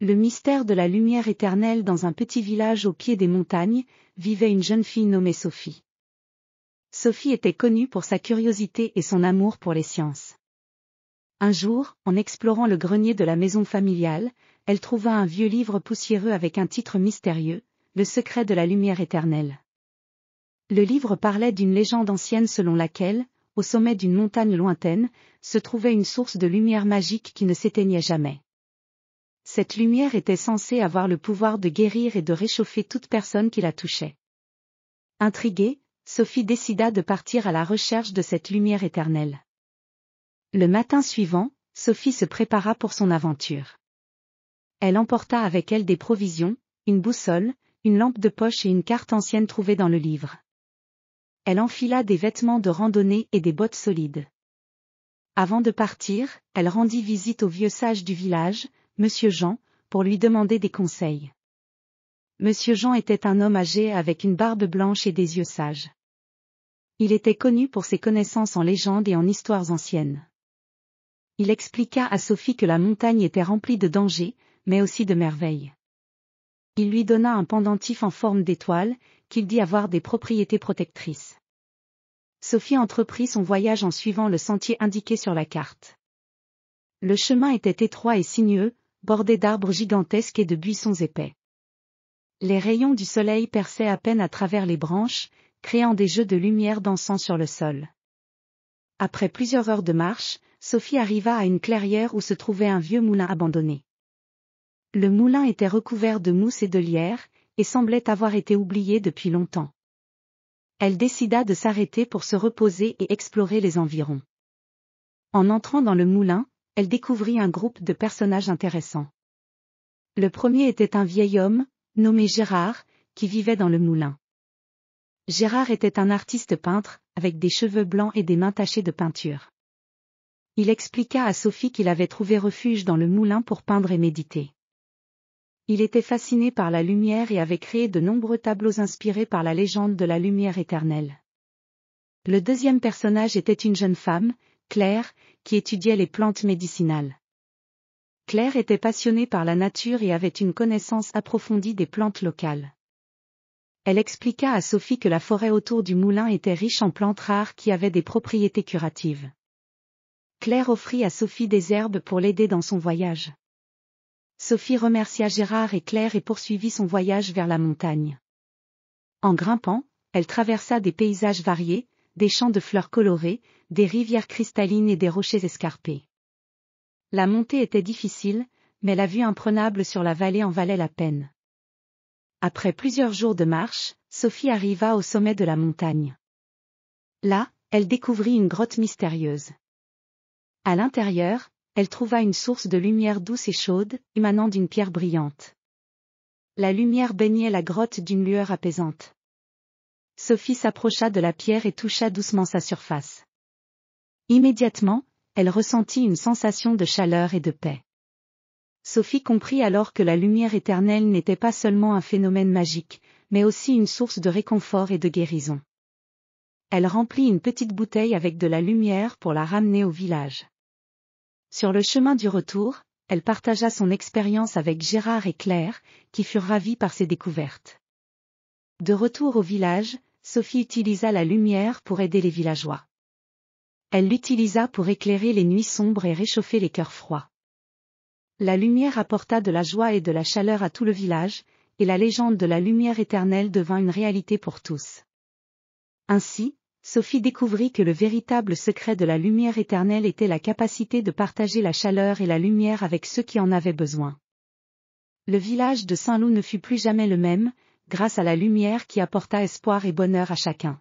Le mystère de la lumière éternelle. Dans un petit village au pied des montagnes, vivait une jeune fille nommée Sophie. Sophie était connue pour sa curiosité et son amour pour les sciences. Un jour, en explorant le grenier de la maison familiale, elle trouva un vieux livre poussiéreux avec un titre mystérieux, Le secret de la lumière éternelle. Le livre parlait d'une légende ancienne selon laquelle, au sommet d'une montagne lointaine, se trouvait une source de lumière magique qui ne s'éteignait jamais. Cette lumière était censée avoir le pouvoir de guérir et de réchauffer toute personne qui la touchait. Intriguée, Sophie décida de partir à la recherche de cette lumière éternelle. Le matin suivant, Sophie se prépara pour son aventure. Elle emporta avec elle des provisions, une boussole, une lampe de poche et une carte ancienne trouvée dans le livre. Elle enfila des vêtements de randonnée et des bottes solides. Avant de partir, elle rendit visite au vieux sage du village, Monsieur Jean, pour lui demander des conseils. Monsieur Jean était un homme âgé avec une barbe blanche et des yeux sages. Il était connu pour ses connaissances en légendes et en histoires anciennes. Il expliqua à Sophie que la montagne était remplie de dangers, mais aussi de merveilles. Il lui donna un pendentif en forme d'étoile, qu'il dit avoir des propriétés protectrices. Sophie entreprit son voyage en suivant le sentier indiqué sur la carte. Le chemin était étroit et sinueux, bordé d'arbres gigantesques et de buissons épais. Les rayons du soleil perçaient à peine à travers les branches, créant des jeux de lumière dansant sur le sol. Après plusieurs heures de marche, Sophie arriva à une clairière où se trouvait un vieux moulin abandonné. Le moulin était recouvert de mousse et de lierre, et semblait avoir été oublié depuis longtemps. Elle décida de s'arrêter pour se reposer et explorer les environs. En entrant dans le moulin, elle découvrit un groupe de personnages intéressants. Le premier était un vieil homme, nommé Gérard, qui vivait dans le moulin. Gérard était un artiste peintre, avec des cheveux blancs et des mains tachées de peinture. Il expliqua à Sophie qu'il avait trouvé refuge dans le moulin pour peindre et méditer. Il était fasciné par la lumière et avait créé de nombreux tableaux inspirés par la légende de la lumière éternelle. Le deuxième personnage était une jeune femme, Claire, qui étudiait les plantes médicinales. Claire était passionnée par la nature et avait une connaissance approfondie des plantes locales. Elle expliqua à Sophie que la forêt autour du moulin était riche en plantes rares qui avaient des propriétés curatives. Claire offrit à Sophie des herbes pour l'aider dans son voyage. Sophie remercia Gérard et Claire et poursuivit son voyage vers la montagne. En grimpant, elle traversa des paysages variés, des champs de fleurs colorées, des rivières cristallines et des rochers escarpés. La montée était difficile, mais la vue imprenable sur la vallée en valait la peine. Après plusieurs jours de marche, Sophie arriva au sommet de la montagne. Là, elle découvrit une grotte mystérieuse. À l'intérieur, elle trouva une source de lumière douce et chaude, émanant d'une pierre brillante. La lumière baignait la grotte d'une lueur apaisante. Sophie s'approcha de la pierre et toucha doucement sa surface. Immédiatement, elle ressentit une sensation de chaleur et de paix. Sophie comprit alors que la lumière éternelle n'était pas seulement un phénomène magique, mais aussi une source de réconfort et de guérison. Elle remplit une petite bouteille avec de la lumière pour la ramener au village. Sur le chemin du retour, elle partagea son expérience avec Gérard et Claire, qui furent ravis par ses découvertes. De retour au village, Sophie utilisa la lumière pour aider les villageois. Elle l'utilisa pour éclairer les nuits sombres et réchauffer les cœurs froids. La lumière apporta de la joie et de la chaleur à tout le village, et la légende de la lumière éternelle devint une réalité pour tous. Ainsi, Sophie découvrit que le véritable secret de la lumière éternelle était la capacité de partager la chaleur et la lumière avec ceux qui en avaient besoin. Le village de Saint-Loup ne fut plus jamais le même, grâce à la lumière qui apporta espoir et bonheur à chacun.